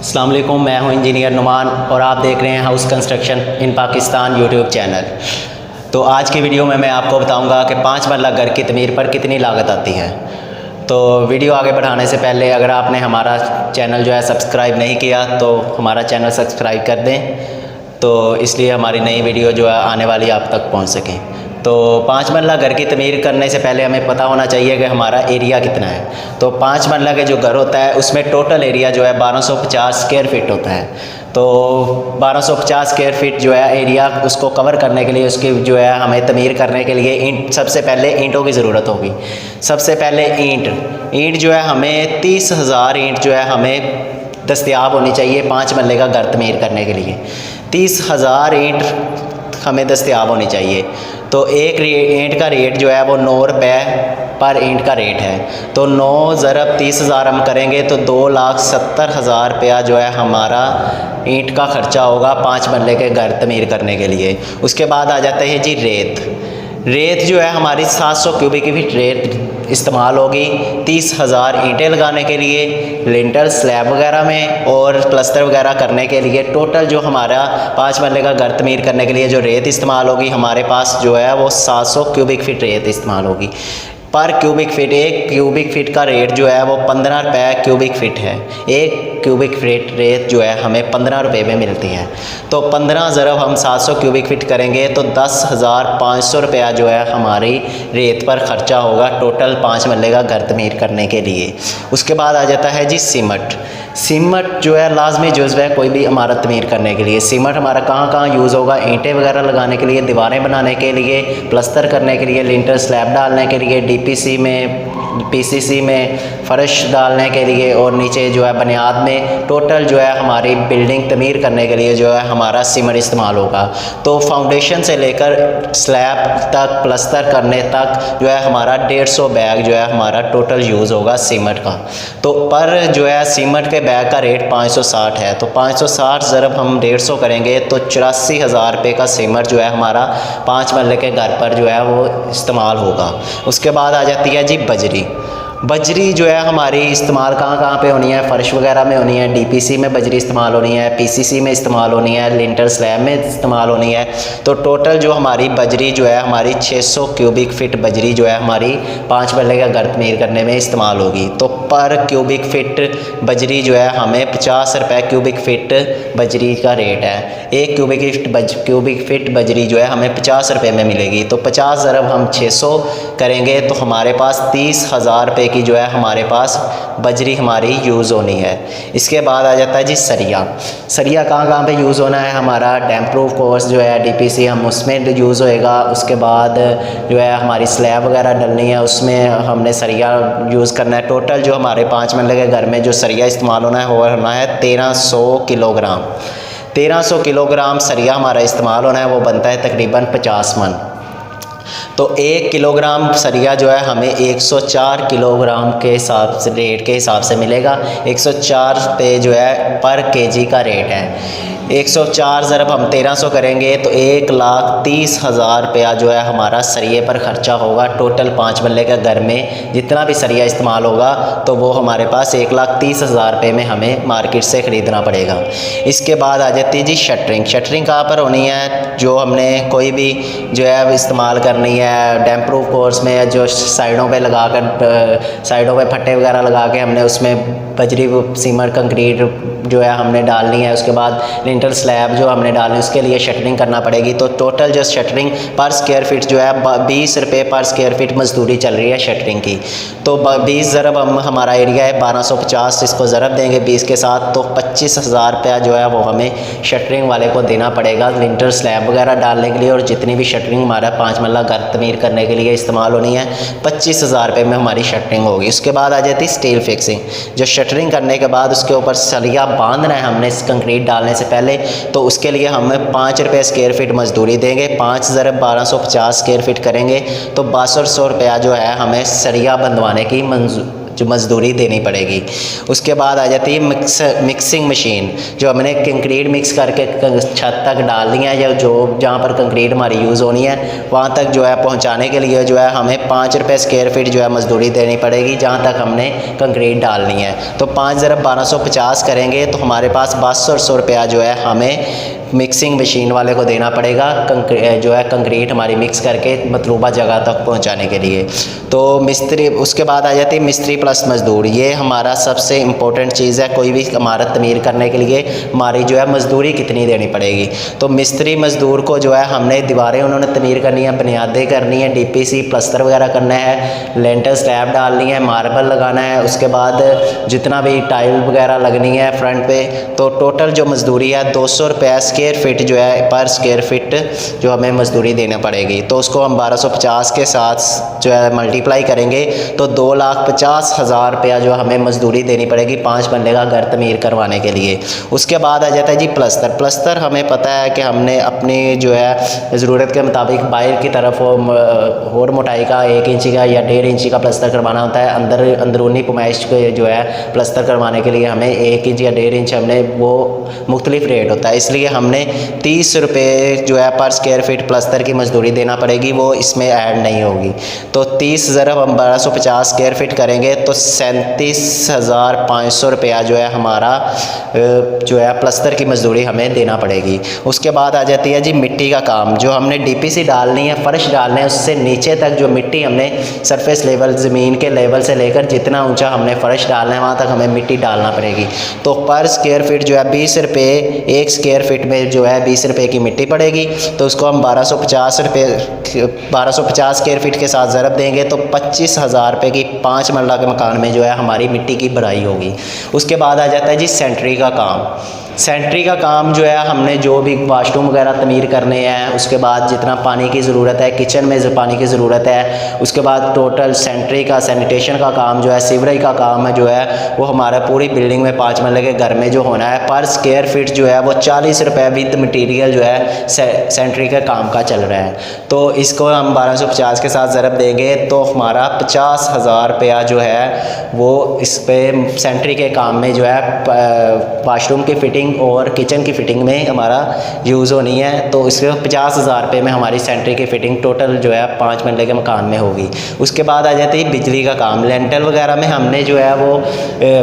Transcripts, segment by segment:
अस्सलाम वालेकुम, मैं हूं इंजीनियर नुमान और आप देख रहे हैं हाउस कंस्ट्रक्शन इन पाकिस्तान यूट्यूब चैनल। तो आज की वीडियो में मैं आपको बताऊंगा कि 5 मरला घर की तमीर पर कितनी लागत आती है। तो वीडियो आगे बढ़ाने से पहले अगर आपने हमारा चैनल जो है सब्सक्राइब नहीं किया तो हमारा चैनल सब्सक्राइब कर दें, तो इसलिए हमारी नई वीडियो जो है आने वाली आप तक पहुँच सकें। तो 5 मरला घर की तमीर करने से पहले हमें पता होना चाहिए कि हमारा एरिया कितना है। तो 5 मरला के जो घर होता है उसमें टोटल एरिया जो है 1250 स्क्वायर फीट होता है। तो 1250 स्क्वायर फीट जो है एरिया, उसको कवर करने के लिए, उसकी जो है हमें तमीर करने के लिए ईंट, सबसे पहले ईंटों की ज़रूरत होगी। सबसे पहले ईंट जो है हमें 30,000 ईंट जो है हमें दस्तयाब होनी चाहिए 5 मरले का घर तमीर करने के लिए। 30,000 ईंट हमें दस्तयाब होनी चाहिए। तो एक ईंट का रेट जो है वो 9 रुपये पर ईंट का रेट है। तो 9 ज़रब 30,000 हम करेंगे तो 2,70,000 रुपया जो है हमारा ईंट का ख़र्चा होगा 5 मरले के घर तमीर करने के लिए। उसके बाद आ जाता है जी रेत जो है हमारी 700 क्यूबिक फीट रेत इस्तेमाल होगी 30,000 ईंटें लगाने के लिए, लिंटर स्लैब वगैरह में और प्लस्तर वगैरह करने के लिए। टोटल जो हमारा 5 मरले का घर तमीर करने के लिए जो रेत इस्तेमाल होगी हमारे पास जो है वो 700 क्यूबिक फीट रेत इस्तेमाल होगी पर क्यूबिक फीट। एक क्यूबिक फीट का रेट जो है वो 15 रुपये क्यूबिक फीट है। एक क्यूबिक फीट रेत जो है हमें 15 रुपये में मिलती है। तो 15 ज़रब हम 700 क्यूबिक फीट करेंगे तो 10,500 रुपया जो है हमारी रेत पर ख़र्चा होगा टोटल 5 मरले का घर तमीर करने के लिए। उसके बाद आ जाता है जी सीमट जो है लाजमी जुज़्व है कोई भी इमारत तमीर करने के लिए। सीमट हमारा कहाँ कहाँ यूज़ होगा? ईंटें वगैरह लगाने के लिए, दीवारें बनाने के लिए, प्लस्तर करने के लिए, लिंटर स्लैब डालने के लिए, डीपीसी में, पीसीसी में फ़र्श डालने के लिए और नीचे जो है बुनियाद में, टोटल जो है हमारी बिल्डिंग तमीर करने के लिए जो है हमारा सीमेंट इस्तेमाल होगा। तो फाउंडेशन से लेकर स्लैब तक, प्लस्तर करने तक जो है हमारा 150 बैग जो है हमारा टोटल यूज़ होगा सीमेंट का। तो पर जो है सीमेंट के बैग का रेट 560 है। तो 560 ज़रब हम 150 करेंगे तो 84,000 रुपये का सीमेंट जो है हमारा 5 मरले के घर पर जो है वो इस्तेमाल होगा। उसके बाद आ जाती है जी बजरी जो है हमारी इस्तेमाल कहाँ कहाँ पे होनी है? फ़र्श वगैरह में होनी है, डीपीसी में बजरी इस्तेमाल होनी है, पीसीसी में इस्तेमाल होनी है, लिंटर स्लैब में इस्तेमाल होनी है। तो टोटल जो हमारी बजरी जो है हमारी 600 क्यूबिक फीट बजरी जो है हमारी 5 मरले का घर तमीर करने में इस्तेमाल होगी। तो पर क्यूबिक फीट बजरी जो है हमें 50 रुपये क्यूबिक फीट बजरी का रेट है। एक क्यूबिक फीट बजरी जो है हमें 50 रुपये में मिलेगी। तो 50 ज़रब हम 600 करेंगे तो हमारे पास 30,000 रुपये की जो है हमारे पास बजरी हमारी यूज़ होनी है। इसके बाद आ जाता है जी सरिया कहाँ कहाँ पे यूज़ होना है? हमारा डैम्प प्रूफ कोर्स जो है डीपीसी हम उसमें यूज़ होएगा। उसके बाद जो है हमारी स्लैब वगैरह डलनी है, उसमें हमने सरिया यूज़ करना है। टोटल जो हमारे 5 मरले के घर में जो सरिया इस्तेमाल होना है वो होना है 1300 किलोग्राम। 1300 किलोग्राम सरिया हमारा इस्तेमाल होना है, वो बनता है तकरीबन 50 मन। तो 1 किलोग्राम सरिया जो है हमें 104 किलोग्राम के हिसाब से, रेट के हिसाब से मिलेगा। 104 पे जो है पर केजी का रेट है। 104 ज़रब हम 1300 करेंगे तो 1,30,000 रुपया जो है हमारा सरिये पर ख़र्चा होगा। टोटल 5 मरले के घर में जितना भी सरिया इस्तेमाल होगा तो वो हमारे पास 1,30,000 रुपये में हमें मार्केट से ख़रीदना पड़ेगा। इसके बाद आ जाती है जी शटरिंग कहाँ पर होनी है? जो हमने कोई भी जो है इस्तेमाल करनी है डैम्प प्रूफ कोर्स में, जो साइडों पे लगा कर, साइडों पे फट्टे वगैरह लगा के हमने उसमें बजरी, सीमेंट, कंक्रीट जो है हमने डालनी है। उसके बाद लिंटर स्लैब जो हमने डालनी है उसके लिए शटरिंग करना पड़ेगी। तो टोटल जो शटरिंग पर स्क्वायर फीट जो है 20 रुपये पर स्क्वायर फीट मजदूरी चल रही है शटरिंग की। तो 20 ज़रब हमारा एरिया है 1250, इसको ज़रब देंगे 20 के साथ तो 25,000 रुपया जो है वो हमें शटरिंग वाले को देना पड़ेगा लिंटर स्लैब वगैरह डालने के लिए। और जितनी भी शटरिंग हमारा 5 मरला घर तमीर करने के लिए इस्तेमाल होनी है 25,000 रुपये में हमारी शटरिंग होगी। उसके बाद आ जाती है स्टील फिक्सिंग। जो शटरिंग करने के बाद उसके ऊपर सरिया बांधना है हमने कंक्रीट डालने से पहले, तो उसके लिए हमें 5 रुपये स्क्वायर फीट मजदूरी देंगे। 5 ज़रब 1250 स्क्वायर फीट करेंगे तो 6200 रुपया जो है हमें सरिया बंधवाने की जो मज़दूरी देनी पड़ेगी। उसके बाद आ जाती है मिक्सिंग मशीन, जो हमने कंक्रीट मिक्स करके छत तक डालनी है, या जो जहाँ पर कंक्रीट हमारी यूज़ होनी है वहाँ तक जो है पहुँचाने के लिए जो है हमें 5 रुपये स्क्वायर फीट जो है मज़दूरी देनी पड़ेगी, जहाँ तक हमने कंक्रीट डालनी है। तो 5 ज़रब 1250 करेंगे तो हमारे पास 1200 रुपया जो है हमें मिक्सिंग मशीन वाले को देना पड़ेगा, जो है कंक्रीट हमारी मिक्स करके मतलूबा जगह तक पहुंचाने के लिए। तो मिस्त्री, उसके बाद आ जाती है मिस्त्री प्लस मज़दूर। ये हमारा सबसे इम्पोर्टेंट चीज़ है, कोई भी इमारत तमीर करने के लिए हमारी जो है मज़दूरी कितनी देनी पड़ेगी। तो मिस्त्री मज़दूर को जो है हमने दीवारें उन्होंने तमीर करनी है, बुनियादें करनी है, DPC प्लस्तर वगैरह करना है, लेंटर स्लैब डालनी है, मार्बल लगाना है, उसके बाद जितना भी टाइल वगैरह लगनी है फ्रंट पे। तो टोटल जो मज़दूरी है 200 रुपये स्क्वायर फीट जो है पर स्क्वायर फीट जो हमें मज़दूरी देनी पड़ेगी। तो उसको हम 1250 के साथ जो है मल्टीप्लाई करेंगे तो 2,50,000 रुपया जो हमें मज़दूरी देनी पड़ेगी 5 बंदे का घर तमीर करवाने के लिए। उसके बाद आ जाता है जी प्लस्तर। प्लस्तर हमें पता है कि हमने अपनी जो है ज़रूरत के मुताबिक बाहर की तरफ और मोटाई का 1 इंची का या 1.5 इंची का प्लस्तर करवाना होता है। अंदरूनी पुमाइश को जो है प्लस्तर करवाने के लिए हमें 1 इंच या 1.5 इंच हमने वो मुख्तलिफ रेट होता है, इसलिए हमने 30 रुपये जो है पर स्क्वायर फीट प्लस्तर की मज़दूरी देना पड़ेगी, वो इसमें ऐड नहीं होगी। तो 30 ज़रब हम 1250 स्क्वायर फीट करेंगे तो 37,500 रुपया जो है हमारा जो है प्लस्तर की मज़दूरी हमें देना पड़ेगी। उसके बाद आ जाती है जी मिट्टी का काम, जो हमने DPC डालनी है, फ़र्श डालना है, उससे नीचे तक जो मिट्टी हमने सरफेस लेवल ज़मीन के लेवल से लेकर जितना ऊंचा हमने फ़र्श डालना है वहाँ तक हमें मिट्टी डालना पड़ेगी। तो पर स्क्वायर फीट जो है 20 रुपये, 1 स्क्वायर फीट में जो है 20 रुपये की मिट्टी पड़ेगी। तो उसको हम 1250 स्क्वायर फीट के साथ ज़रब देंगे तो 25,000 रुपये की 5 मरला के मकान में जो है हमारी मिट्टी की भराई होगी। उसके बाद आ जाता है जी सेंट्री का काम। सेंट्री का काम जो है हमने जो भी वाशरूम वगैरह तमीर करने हैं, उसके बाद जितना पानी की ज़रूरत है, किचन में जो पानी की ज़रूरत है, उसके बाद टोटल सेंट्री का सैनिटेशन का काम जो है, सीवरेज का काम है जो है वो हमारा पूरी बिल्डिंग में 5 मरले के घर में जो होना है पर स्क्वायर फीट जो है वो 40 रुपये विद मटीरियल जो है सेंट्री के काम का चल रहा है। तो इसको हम 1250 के साथ ज़रब देंगे तो हमारा 50,000 रुपया जो है वो इस पर सेंट्री के काम में जो है वाशरूम की फ़िटिंग और किचन की फ़िटिंग में हमारा यूज़ होनी है। तो इसके 50,000 रुपये में हमारी सेंट्री की फ़िटिंग टोटल जो है 5 मरले के मकान में होगी। उसके बाद आ जाती है बिजली का काम। लेंटल वगैरह में हमने जो है वो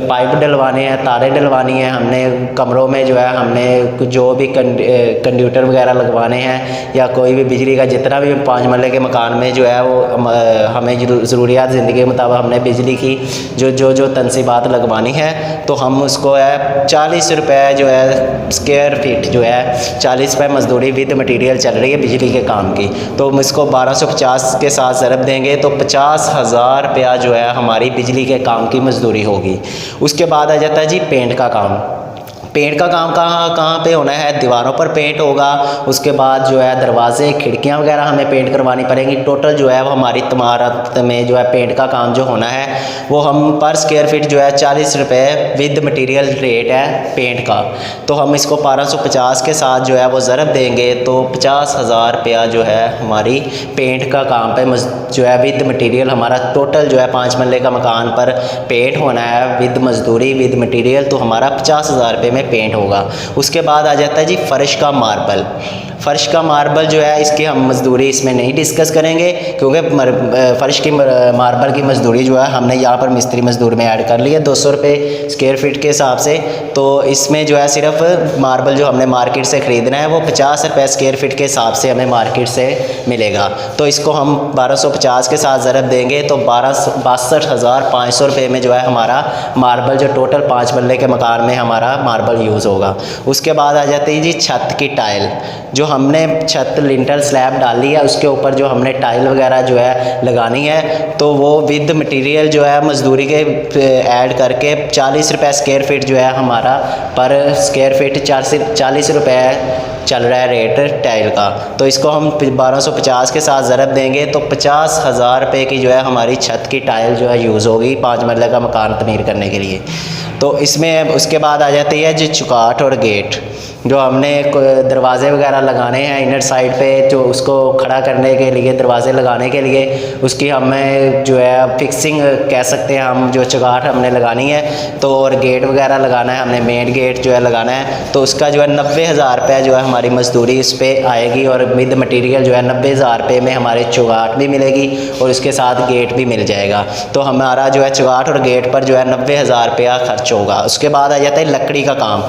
पाइप डलवाने हैं, तारे डलवानी हैं, हमने कमरों में जो है हमने जो भी कंडक्टर वगैरह लगवाने हैं, या कोई भी बिजली का जितना भी 5 मरले के मकान में जो है वो हमें ज़रूरियात ज़िंदगी के मुताबिक हमने बिजली की जो तनसीबात लगवानी है तो हम उसको है 40 रुपये जो है स्क्वायर फीट जो है 40 रुपये मज़दूरी विद मटेरियल चल रही है बिजली के काम की। तो हम इसको 1250 के साथ ज़रब देंगे तो 50,000 रुपया जो है हमारी बिजली के काम की मज़दूरी होगी। उसके बाद आ जाता है जी पेंट का काम। पेंट का काम कहाँ पे होना है? दीवारों पर पेंट होगा। उसके बाद जो है दरवाजे, खिड़कियाँ वगैरह हमें पेंट करवानी पड़ेंगी। टोटल जो है वो हमारी इमारत में जो है पेंट का काम जो होना है वो हम पर स्क्वायर फीट जो है 40 रुपये विद मटेरियल रेट है पेंट का। तो हम इसको 1250 के साथ जो है वो ज़रब देंगे तो 50,000 रुपया जो है हमारी पेंट का काम पे जो है विद मटेरियल हमारा टोटल जो है 5 मरले का मकान पर पेंट होना है विद मज़दूरी विद मटेरियल, तो हमारा 50,000 रुपये में पेंट होगा। उसके बाद आ जाता है जी फर्श का मार्बल। फ़र्श का मार्बल जो है इसकी हम मज़दूरी इसमें नहीं डिस्कस करेंगे क्योंकि फ़र्श की मार्बल की मज़दूरी जो है हमने यहाँ पर मिस्त्री मज़दूर में ऐड कर ली है 200 रुपये स्क्वायर फीट के हिसाब से। तो इसमें जो है सिर्फ मार्बल जो हमने मार्केट से ख़रीदना है वो 50 रुपये स्क्वायर फीट के हिसाब से हमें मार्केट से मिलेगा। तो इसको हम 1250 के साथ ज़रब देंगे तो 62,500 रुपये में जो है हमारा मार्बल जो टोटल 5 मरले के मकान में हमारा मार्बल यूज़ होगा। उसके बाद आ जाती है जी छत की टाइल। जो हमने छत लिंटर स्लैब डाली है उसके ऊपर जो हमने टाइल वगैरह जो है लगानी है तो वो विद मटेरियल जो है मज़दूरी के ऐड करके 40 रुपये स्क्वायर फीट जो है हमारा पर स्क्वायर फीट 40 रुपये चल रहा है रेट टाइल का। तो इसको हम 1250 के साथ ज़रब देंगे तो 50,000 रुपये की जो है हमारी छत की टाइल जो है यूज़ होगी 5 मरले का मकान तमीर करने के लिए। तो इसमें उसके बाद आ जाती है जी चुगाट और गेट। जो हमने दरवाज़े वगैरह लगाने हैं इनर साइड पे, जो उसको खड़ा करने के लिए, दरवाज़े लगाने के लिए उसकी हमें जो है फिक्सिंग कह सकते हैं हम, जो चुगाट हमने लगानी है। तो और गेट वगैरह लगाना है हमने, मेन गेट जो है लगाना है। तो उसका जो है 90,000 रुपये जो है हमारी मजदूरी इस पर आएगी और विद मटीरियल जो है 90,000 रुपये में हमारे चुगाट भी मिलेगी और उसके साथ गेट भी मिल जाएगा। तो हमारा जो है चुगाट और गेट पर जो है 90,000 रुपया खर्च होगा। उसके बाद आ जाता है लकड़ी का काम।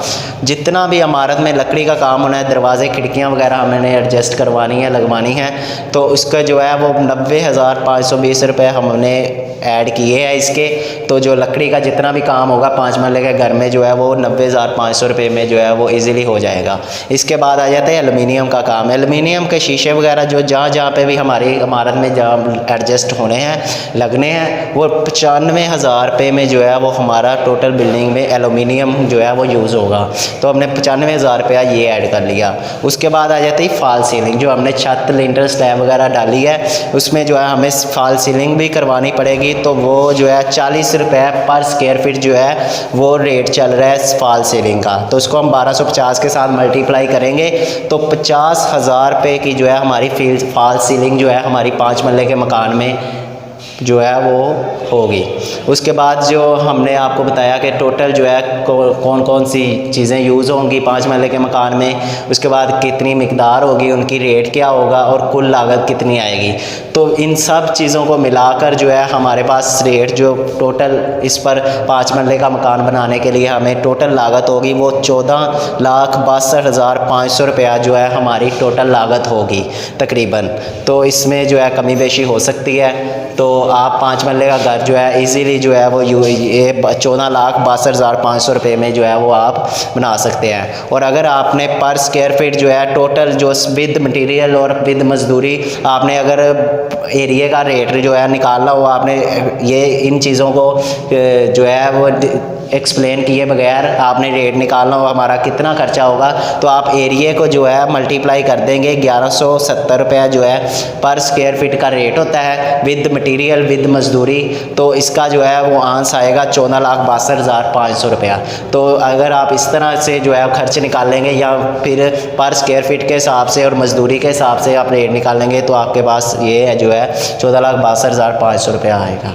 जितना भी इमारत में लकड़ी का काम होना है, दरवाजे खिड़कियां वगैरह हमने एडजस्ट करवानी है, लगवानी है, तो उसका जो है वो 90,520 रुपये हमने ऐड किए हैं इसके। तो जो लकड़ी का जितना भी काम होगा 5 मरले के घर में जो है वो 90,500 रुपये में जो है वो ईज़िली हो जाएगा। इसके बाद आ जाता है एलुमिनियम का काम। एलुमिनियम के शीशे वगैरह जो जहाँ जहाँ पे भी हमारी इमारत में जहाँ एडजस्ट होने हैं, लगने हैं, वो 95,000 रुपये में जो है वो हमारा टोटल बिल्डिंग में एलुमिनियम जो है वो यूज़ होगा। तो हमने 95,000 रुपया ये ऐड कर लिया। उसके बाद आ जाती है फॉल सीलिंग। जो हमने छत लिंटर स्लैब वगैरह डाली है उसमें जो है हमें फॉल सीलिंग भी करवानी पड़ेगी। तो वो जो है 40 रुपये पर स्क्वायर फीट जो है वो रेट चल रहा है फॉल सीलिंग का। तो उसको हम 1250 के साथ मल्टीप्लाई करेंगे तो 50,000 रुपये की जो है हमारी फॉल सीलिंग जो है हमारी 5 मरले के मकान में जो है वो होगी। उसके बाद जो हमने आपको बताया कि टोटल जो है कौन कौन सी चीज़ें यूज़ होंगी 5 मरले के मकान में, उसके बाद कितनी मिकदार होगी, उनकी रेट क्या होगा और कुल लागत कितनी आएगी। तो इन सब चीज़ों को मिलाकर जो है हमारे पास रेट जो टोटल इस पर 5 मरले का मकान बनाने के लिए हमें टोटल लागत होगी वो 14,62,500 रुपया जो है हमारी टोटल लागत होगी तकरीबन। तो इसमें जो है कमी बेशी हो सकती है। तो आप 5 मरले का घर जो है इजीली जो है वो ये 14,62,500 रुपये में जो है वो आप बना सकते हैं। और अगर आपने पर स्क्वायर फीट जो है टोटल जो विद मटेरियल और विद मजदूरी आपने अगर एरिया का रेट जो है निकालना हो, आपने ये इन चीज़ों को जो है वो एक्सप्लेन किए बगैर आपने रेट निकालना हो हमारा कितना खर्चा होगा, तो आप एरिया को जो है मल्टीप्लाई कर देंगे। 1170 रुपया जो है पर स्क्वायर फीट का रेट होता है विद मटेरियल विद मजदूरी। तो इसका जो है वो आंस आएगा 14,62,500 रुपया। तो अगर आप इस तरह से जो है खर्च निकालेंगे या फिर पर स्क्वायर फीट के हिसाब से और मजदूरी के हिसाब से आप रेट निकालेंगे तो आपके पास ये जो है 14,62,500 रुपया आएगा।